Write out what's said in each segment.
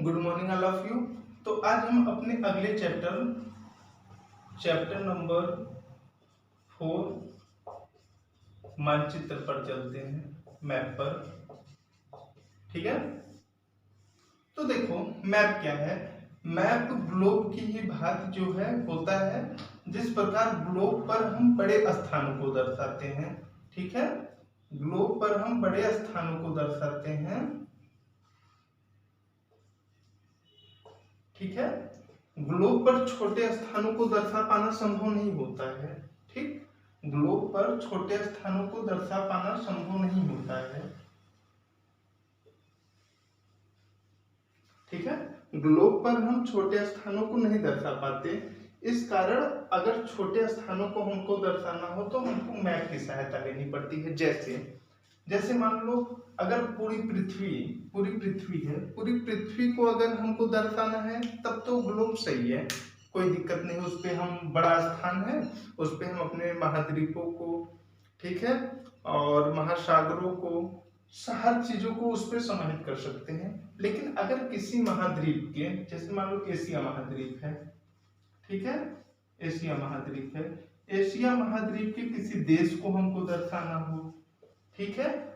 Good morning all of you. तो आज हम अपने अगले चैप्टर नंबर 4 मानचित्र पर चलते हैं, मैप पर। ठीक है, तो देखो मैप क्या है। मैप ग्लोब की ही भांति जो है होता है, जिस प्रकार ग्लोब पर हम बड़े स्थानों को दर्शाते हैं। ठीक है, ग्लोब पर हम बड़े स्थानों को दर्शाते हैं। ठीक है, ग्लोब पर छोटे स्थानों को दर्शा पाना संभव नहीं होता है। ठीक, ग्लोब पर छोटे स्थानों को दर्शा पाना संभव नहीं होता है। ठीक है, ग्लोब पर हम छोटे स्थानों को नहीं दर्शा पाते। इस कारण अगर छोटे स्थानों को हमको दर्शाना हो तो हमको मैप की सहायता लेनी पड़ती है। जैसे मान लो अगर पूरी पृथ्वी है, पूरी पृथ्वी को अगर हमको दर्शाना है तब तो ग्लोब सही है, कोई दिक्कत नहीं। उस पे हम बड़ा स्थान है, उस पे हम अपने महाद्वीपों को, ठीक है, और महासागरों को, हर चीजों को उस पे समाहित कर सकते हैं। लेकिन अगर किसी महाद्वीप के, जैसे मान लो एशिया महाद्वीप है, ठीक है, एशिया महाद्वीप है, एशिया महाद्वीप के किसी देश को हमको दर्शाना हो, ठीक है,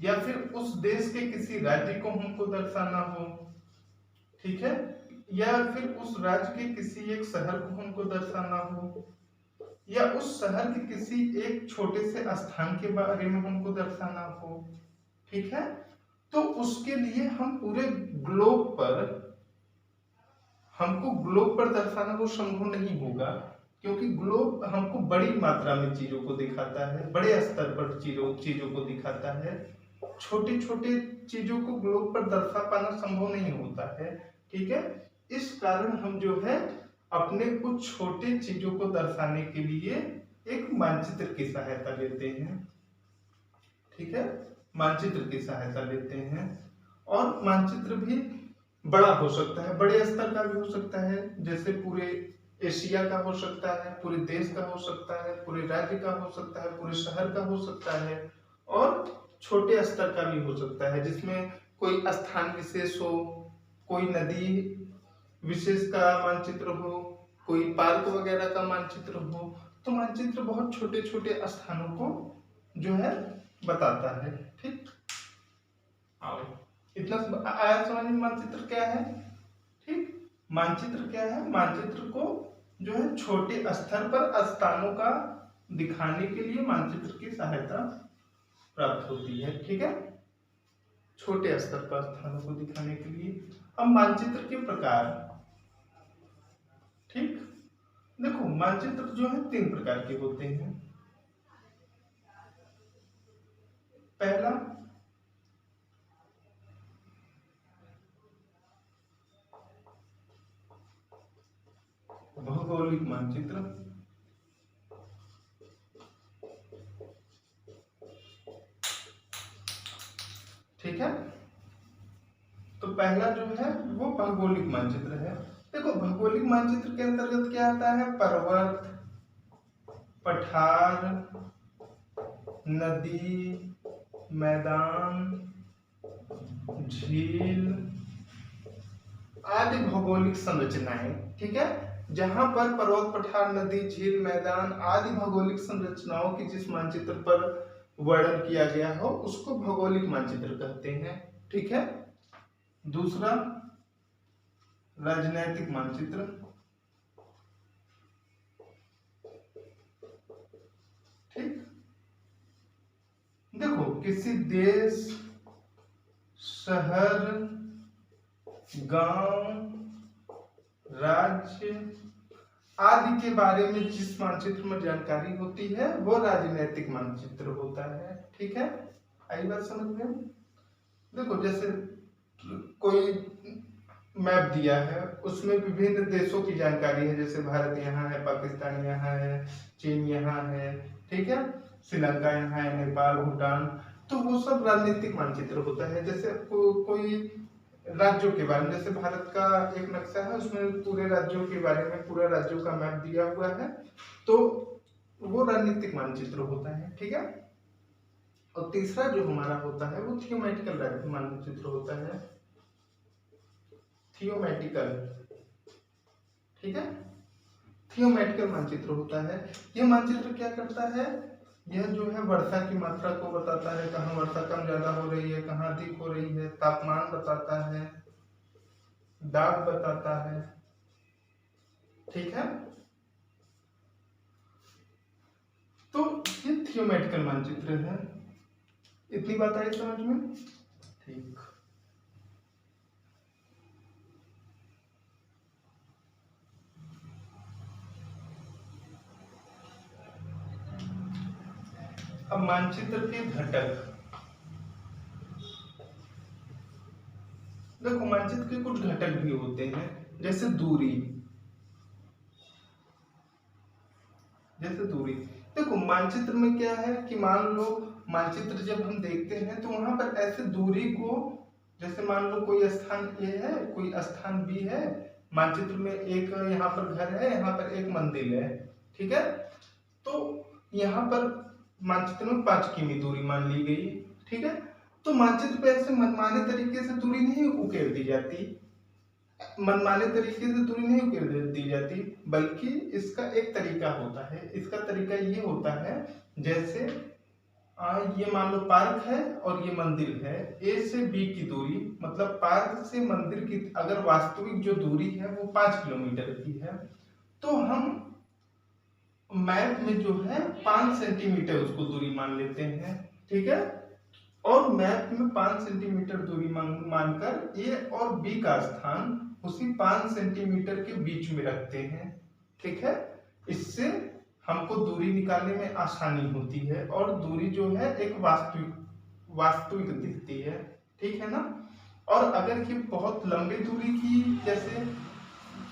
या फिर उस देश के किसी राज्य को हमको दर्शाना हो, ठीक है, या फिर उस राज्य के किसी एक शहर को हमको दर्शाना हो, या उस शहर के किसी एक छोटे से स्थान के बारे में हमको दर्शाना हो। ठीक है, तो उसके लिए हम पूरे ग्लोब पर, हमको ग्लोब पर दर्शाना वो संभव नहीं होगा, क्योंकि ग्लोब हमको बड़ी मात्रा में चीजों को दिखाता है, बड़े स्तर पर चीजों को दिखाता है। छोटे छोटे चीजों को ग्लोब पर दर्शा पाना संभव नहीं होता है। ठीक है, इस कारण हम जो है अपने कुछ छोटे चीजों को दर्शाने के लिए एक मानचित्र की सहायता लेते हैं। ठीक है, मानचित्र की सहायता लेते हैं। और मानचित्र भी बड़ा हो सकता है, बड़े स्तर का भी हो सकता है, जैसे पूरे एशिया का हो सकता है, पूरे देश का हो सकता है, पूरे राज्य का हो सकता है, पूरे शहर का हो सकता है, और छोटे स्तर का भी हो सकता है, जिसमें कोई स्थान विशेष हो, कोई नदी विशेष का मानचित्र हो, कोई पार्क वगैरह का मानचित्र हो। तो मानचित्र बहुत छोटे छोटे स्थानों को जो है बताता है। ठीक, आओ इतना आया समझ में मानचित्र क्या है। ठीक, मानचित्र क्या है, मानचित्र को जो है छोटे स्तर पर स्थानों का दिखाने के लिए मानचित्र की सहायता प्राप्त होती है। ठीक है, छोटे स्तर पर स्थानों को दिखाने के लिए। अब मानचित्र के प्रकार, ठीक, देखो मानचित्र जो है 3 प्रकार के होते हैं। पहला भौगोलिक मानचित्र, ठीक है, तो पहला जो है वो भौगोलिक मानचित्र है। देखो भौगोलिक मानचित्र के अंतर्गत क्या आता है, पर्वत, पठार, नदी, मैदान, झील आदि भौगोलिक संरचनाएं। ठीक है, जहां पर पर्वत, पठार, नदी, झील, मैदान आदि भौगोलिक संरचनाओं की जिस मानचित्र पर वर्णन किया गया हो उसको भौगोलिक मानचित्र कहते हैं। ठीक है, दूसरा राजनैतिक मानचित्र, ठीक, देखो किसी देश, शहर, गांव, राज्य आदि के बारे में जिस मानचित्र में जानकारी होती है वो राजनैतिक मानचित्र होता है। ठीक है, आई बात समझ में। देखो जैसे कोई मैप दिया है, उसमें विभिन्न देशों की जानकारी है, जैसे भारत यहाँ है, पाकिस्तान यहाँ है, चीन यहाँ है, ठीक है, श्रीलंका यहाँ है, नेपाल, भूटान, तो वो सब राजनीतिक मानचित्र होता है। जैसे कोई राज्यों के बारे में, जैसे भारत का एक नक्शा है, उसमें पूरे राज्यों के बारे में, पूरे राज्यों का मैप दिया हुआ है, तो वो राजनीतिक मानचित्र होता है। ठीक है, और तीसरा जो हमारा होता है वो थीमेटिकल मानचित्र होता है। थियोमेटिकल, ठीक है, थियोमेटिकल मानचित्र होता है। यह मानचित्र क्या करता है, यह जो है वर्षा की मात्रा को बताता है, कहाँ वर्षा कम ज्यादा हो रही है, कहाँ अधिक हो रही है, तापमान बताता है, दाब बताता है, ठीक है। तो ये थियोमेटिकल मानचित्र है। इतनी बात आई समझ में, ठीक। अब मानचित्र के घटक, देखो मानचित्र के कुछ घटक भी होते हैं, जैसे दूरी, जैसे दूरी। देखो मानचित्र में क्या है कि मान लो मानचित्र जब हम देखते हैं तो वहां पर ऐसे दूरी को, जैसे मान लो कोई स्थान ए है, कोई स्थान बी है, मानचित्र में एक यहाँ पर घर है, यहाँ पर एक मंदिर है, ठीक है। तो यहाँ पर मानचित्र में 5 किमी दूरी मान ली गई, ठीक है। तो मानचित्र पे ऐसे मनमाने तरीके से दूरी नहीं उकेर दी जाती, मनमाने तरीके से दूरी नहीं उकेर दी जाती, बल्कि इसका एक तरीका होता है। इसका तरीका ये होता है, जैसे ये मान लो पार्क है और ये मंदिर है, ए से बी की दूरी, मतलब पार्क से मंदिर की अगर वास्तविक जो दूरी है वो 5 किलोमीटर की है, तो हम मैप में जो है 5 सेंटीमीटर उसको दूरी मान लेते हैं, ठीक है। और मैप में 5 सेंटीमीटर दूरी मानकर ए और बी का स्थान उसी 5 सेंटीमीटर के बीच में रखते हैं, ठीक है। इससे हमको दूरी निकालने में आसानी होती है और दूरी जो है एक वास्तविक दिखती है, ठीक है ना। और अगर ये बहुत लंबी दूरी की, जैसे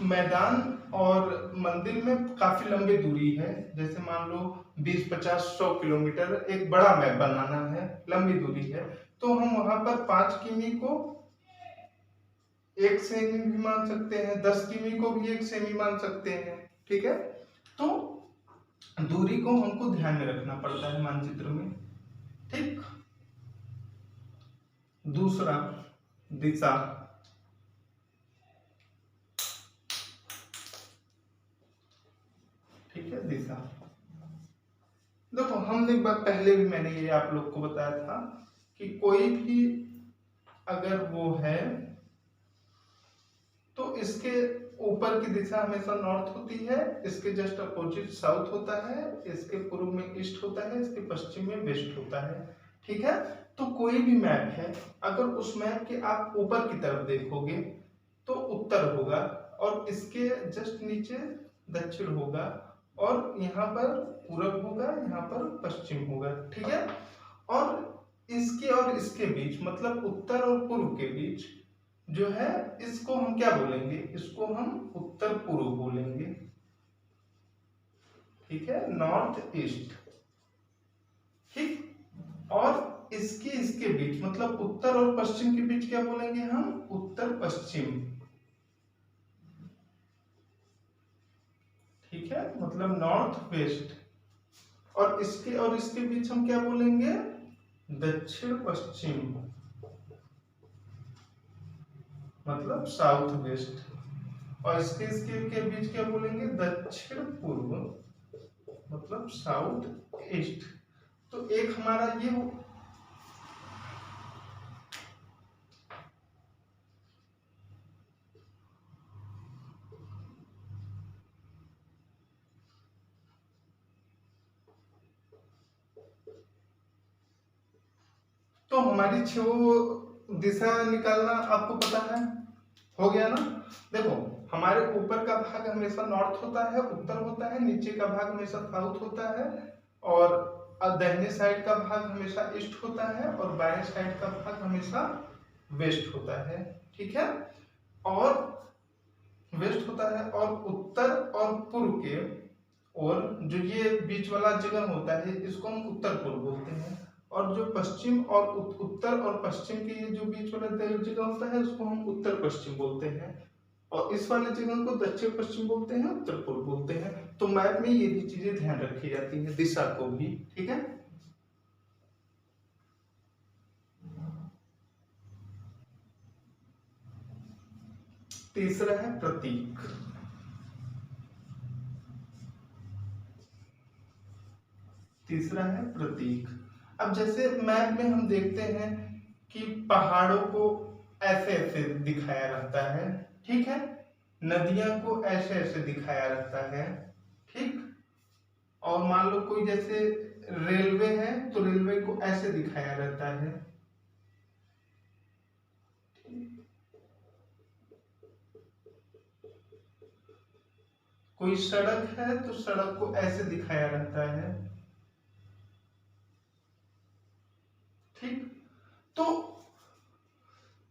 मैदान और मंदिर में काफी लंबी दूरी है, जैसे मान लो 20, 50, 100 किलोमीटर एक बड़ा मैप बनाना है, लंबी दूरी है, तो हम वहां पर 5 किमी को 1 सेमी भी मान सकते हैं, 10 किमी को भी 1 सेमी मान सकते हैं, ठीक है। तो दूरी को हमको ध्यान में रखना पड़ता है मानचित्र में, ठीक। दूसरा, दिशा, ठीक है, दिशा। देखो हमने एक बार पहले भी मैंने ये आप लोग को बताया था कि कोई भी अगर वो है तो इसके ऊपर की दिशा हमेशा नॉर्थ होती है, इसके जस्ट अपोजिट साउथ होता है, इसके पूर्व में ईस्ट होता है, इसके पश्चिम में वेस्ट होता है, ठीक है। तो कोई भी मैप है, अगर उस मैप के आप ऊपर की तरफ देखोगे तो उत्तर होगा, और इसके जस्ट नीचे दक्षिण होगा, और यहाँ पर पूरब होगा, यहाँ पर पश्चिम होगा, ठीक है। और इसके बीच, मतलब उत्तर और पूर्व के बीच जो है, इसको हम क्या बोलेंगे, इसको हम उत्तर पूर्व बोलेंगे, ठीक है, नॉर्थ ईस्ट, ठीक। और इसके बीच, मतलब उत्तर और पश्चिम के बीच क्या बोलेंगे हम, उत्तर पश्चिम, ठीक है, मतलब नॉर्थ वेस्ट। और इसके बीच हम क्या बोलेंगे, दक्षिण पश्चिम, मतलब साउथ वेस्ट। और इसके के बीच क्या बोलेंगे, दक्षिण पूर्व, मतलब साउथ ईस्ट। तो एक हमारा ये हो, तो हमारी 6 दिशा निकालना आपको पता है, हो गया ना। देखो हमारे ऊपर का भाग हमेशा नॉर्थ होता है, उत्तर होता है, नीचे का भाग हमेशा साउथ होता है, और दाहिने साइड का भाग हमेशा ईस्ट होता है, और बाएं साइड का भाग हमेशा वेस्ट होता है, ठीक है। और वेस्ट होता है, और उत्तर और पूर्व के, और जो ये बीच वाला जगह होता है इसको हम उत्तर पूर्व बोलते हैं, और जो पश्चिम और उत्तर और पश्चिम के ये जो बीच वाला जगह होता है उसको हम उत्तर पश्चिम बोलते हैं, और इस वाले जगह को दक्षिण पश्चिम बोलते हैं, उत्तर पूर्व बोलते हैं। तो मैप में ये भी चीजें ध्यान रखी जाती है, दिशा को भी, ठीक है। तीसरा है प्रतीक। तीसरा है प्रतीक। अब जैसे मैप में हम देखते हैं कि पहाड़ों को ऐसे ऐसे दिखाया रहता है, ठीक है, नदियां को ऐसे ऐसे दिखाया रहता है, ठीक, और मान लो कोई जैसे रेलवे है तो रेलवे को ऐसे दिखाया रहता है, कोई सड़क है तो सड़क को ऐसे दिखाया रहता है, ठीक। तो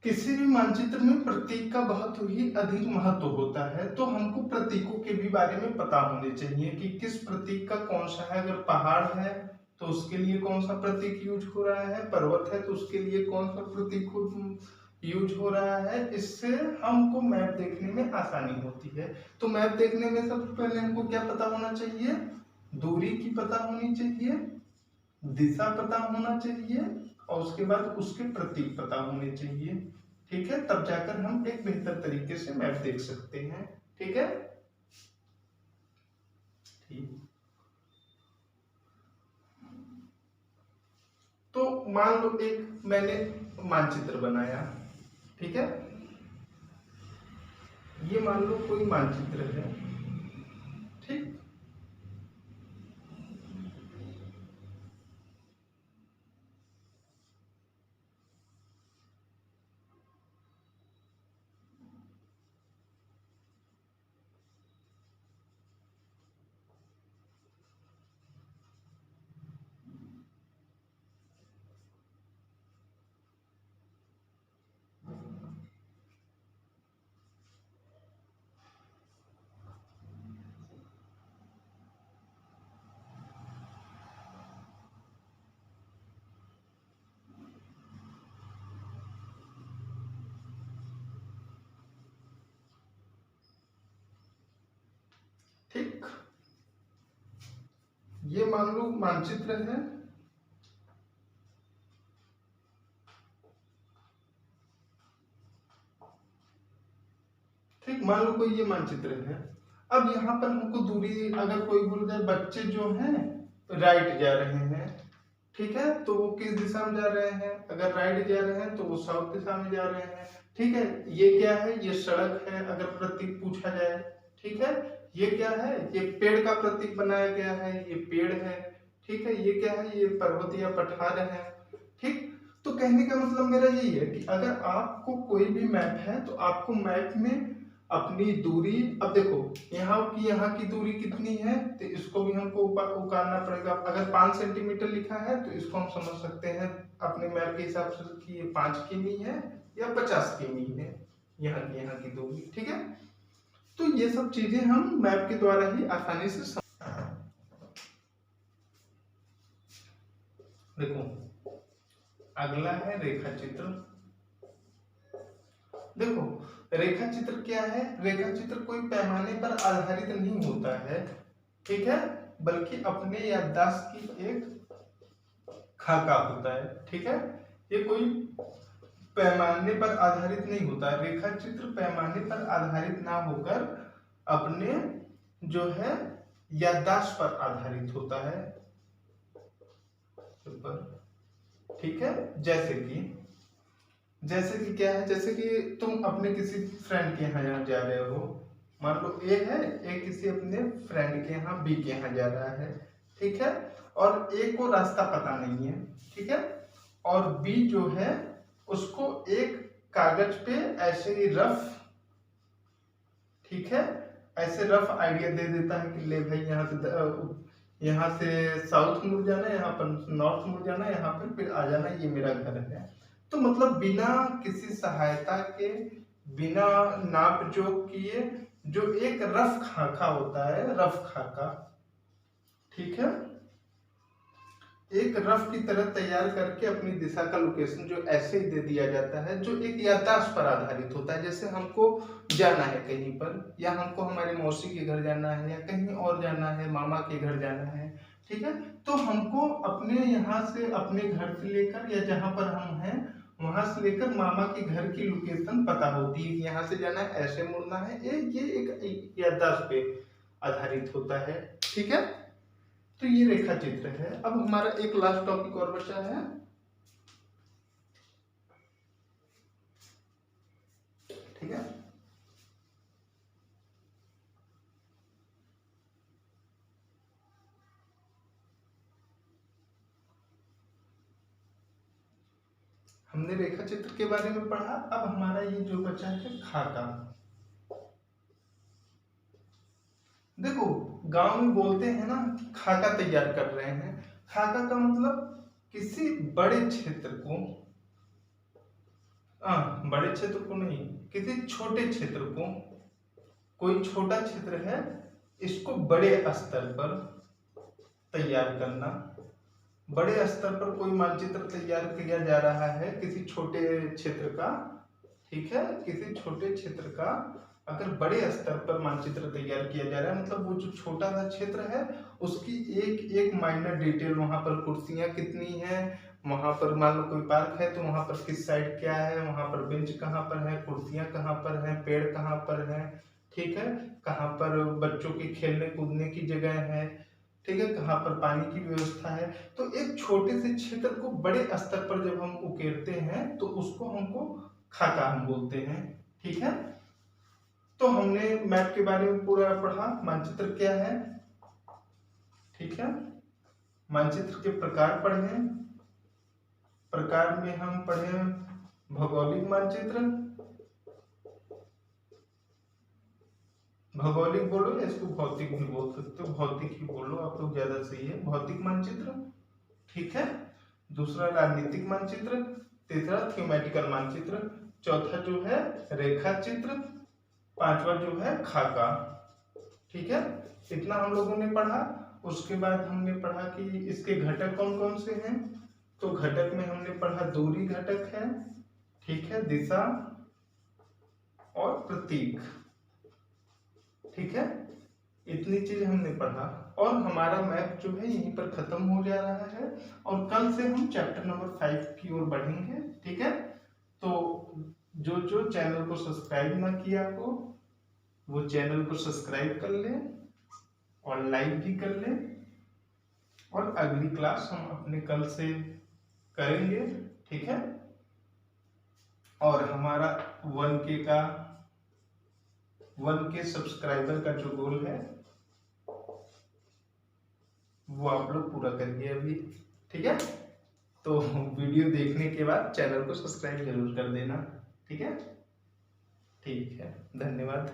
किसी भी मानचित्र में प्रतीक का बहुत ही अधिक महत्व होता है, तो हमको प्रतीकों के भी बारे में पता होने चाहिए कि किस प्रतीक का कौन सा है। अगर पहाड़ है तो उसके लिए कौन सा प्रतीक यूज हो रहा है, पर्वत है तो उसके लिए कौन सा प्रतीक यूज हो रहा है। इससे हमको मैप देखने में आसानी होती है। तो मैप देखने में सबसे पहले हमको क्या पता होना चाहिए, दूरी की पता होनी चाहिए, दिशा पता होना चाहिए, और उसके बाद उसके प्रतीक पता होने चाहिए, ठीक है। तब जाकर हम एक बेहतर तरीके से मैप देख सकते हैं, ठीक है। ठीक, तो मान लो एक मैंने मानचित्र बनाया, ठीक है, ये मान लो कोई मानचित्र है, ठीक। ठीक, ये मान लो मानचित्र है, ठीक, मान लो कोई ये मानचित्र है। अब यहाँ पर हमको दूरी, अगर कोई बोल जाए बच्चे जो हैं राइट जा रहे हैं, ठीक है, तो वो किस दिशा में जा रहे हैं, अगर राइट जा रहे हैं तो वो साउथ दिशा में जा रहे हैं, ठीक है। ये क्या है, ये सड़क है अगर प्रतीक पूछा जाए, ठीक है। ये क्या है, ये पेड़ का प्रतीक बनाया गया है, ये पेड़ है, ठीक है। ये क्या है, ये पर्वत या पठार है, ठीक। तो कहने का मतलब मेरा यही है कि अगर आपको कोई भी मैप है तो आपको मैप में अपनी दूरी, अब देखो यहाँ की दूरी कितनी है, तो इसको भी हमको उकारना पड़ेगा। अगर 5 सेंटीमीटर लिखा है तो इसको हम समझ सकते हैं अपने मैप के हिसाब से कि ये 5 किमी है या 50 किमी है, यहाँ की दूरी, ठीक है। तो ये सब चीजें हम मैप के द्वारा ही आसानी से देखो अगला है रेखा चित्र। देखो रेखा चित्र क्या है, रेखा चित्र कोई पैमाने पर आधारित नहीं होता है, ठीक है, बल्कि अपने याददाश्त की एक खाका होता है, ठीक है। ये कोई पैमाने पर आधारित नहीं होता। रेखा चित्र पैमाने पर आधारित ना होकर अपने जो है याददाश्त पर आधारित होता है, ठीक है। जैसे कि क्या है, जैसे कि तुम अपने किसी फ्रेंड के यहाँ जा रहे हो, मान लो ए है, ए किसी अपने फ्रेंड के यहाँ बी के यहाँ जा रहा है, ठीक है, और ए को रास्ता पता नहीं है, ठीक है, और बी जो है उसको एक कागज पे ऐसे ही रफ, ठीक है, ऐसे रफ आइडिया दे देता है कि ले भाई यहाँ से साउथ मुड़ जाना है, यहाँ पर नॉर्थ मुड़ जाना है, यहाँ पर फिर आ जाना, ये मेरा घर है। तो मतलब बिना किसी सहायता के, बिना नाप जोख किए, जो एक रफ खाका होता है, रफ खाका, ठीक है, एक रफ की तरह तैयार करके अपनी दिशा का लोकेशन जो ऐसे ही दे दिया जाता है, जो एक याददाश्त पर आधारित होता है। जैसे हमको जाना है कहीं पर, या हमको हमारे मौसी के घर जाना है, या कहीं और जाना है, मामा के घर जाना है, ठीक है, तो हमको अपने यहाँ से, अपने घर से लेकर या जहाँ पर हम हैं वहां से लेकर मामा के घर की लोकेशन पता होती है कि यहाँ से जाना है, ऐसे मुड़ना है। ये एक याददाश्त पे आधारित होता है। ठीक है, तो ये रेखा चित्र है। अब हमारा एक लास्ट टॉपिक और बचा है। ठीक है, हमने रेखा चित्र के बारे में पढ़ा। अब हमारा ये जो बचा है खाका। देखो गांव में बोलते हैं ना खाका तैयार कर रहे हैं। खाका का मतलब किसी बड़े क्षेत्र को, बड़े क्षेत्र को नहीं, किसी छोटे क्षेत्र को, कोई छोटा क्षेत्र है इसको बड़े स्तर पर तैयार करना। बड़े स्तर पर कोई मानचित्र तैयार किया जा रहा है किसी छोटे क्षेत्र का। ठीक है, किसी छोटे क्षेत्र का अगर बड़े स्तर पर मानचित्र तैयार किया जा रहा है, मतलब वो जो छोटा सा क्षेत्र है उसकी एक एक माइनर डिटेल, वहां पर कुर्सियां कितनी हैं, वहां पर मान लो कोई पार्क है तो वहां पर किस साइड क्या है, वहां पर बेंच कहाँ पर है, कुर्सियां कहाँ पर है, पेड़ कहाँ पर है, ठीक है, कहाँ पर बच्चों के खेलने कूदने की जगह है, ठीक है, कहाँ पर पानी की व्यवस्था है। तो एक छोटे से क्षेत्र को बड़े स्तर पर जब हम उकेरते हैं तो उसको हमको खाका हम बोलते हैं। ठीक है, तो हमने मैप के बारे में पूरा पढ़ा, मानचित्र क्या है। ठीक है, मानचित्र के प्रकार पढ़े। प्रकार में हम पढ़े भौगोलिक मानचित्र, भौगोलिक बोलो या इसको भौतिक भी बोल सकते हो, भौतिक ही बोलो आप लोग, ज्यादा सही है, भौतिक मानचित्र। ठीक है, दूसरा राजनीतिक मानचित्र, तीसरा थीमेटिकल मानचित्र, चौथा जो है रेखा चित्र, पांचवा जो है खाका। ठीक है, इतना हम लोगों ने पढ़ा। उसके बाद हमने पढ़ा कि इसके घटक कौन कौन से हैं। तो घटक में हमने पढ़ा दूरी घटक है, ठीक है, दिशा और प्रतीक। ठीक है, इतनी चीज हमने पढ़ा और हमारा मैप जो है यहीं पर खत्म हो जा रहा है और कल से हम चैप्टर नंबर 5 की ओर बढ़ेंगे। ठीक है, तो जो जो चैनल को सब्सक्राइब ना किया हो वो चैनल को सब्सक्राइब कर ले और लाइक भी कर ले। और अगली क्लास हम अपने कल से करेंगे। ठीक है, और हमारा 1K सब्सक्राइबर का जो गोल है वो आप लोग पूरा करिए अभी। ठीक है, तो वीडियो देखने के बाद चैनल को सब्सक्राइब जरूर कर देना। ठीक है, ठीक है, धन्यवाद।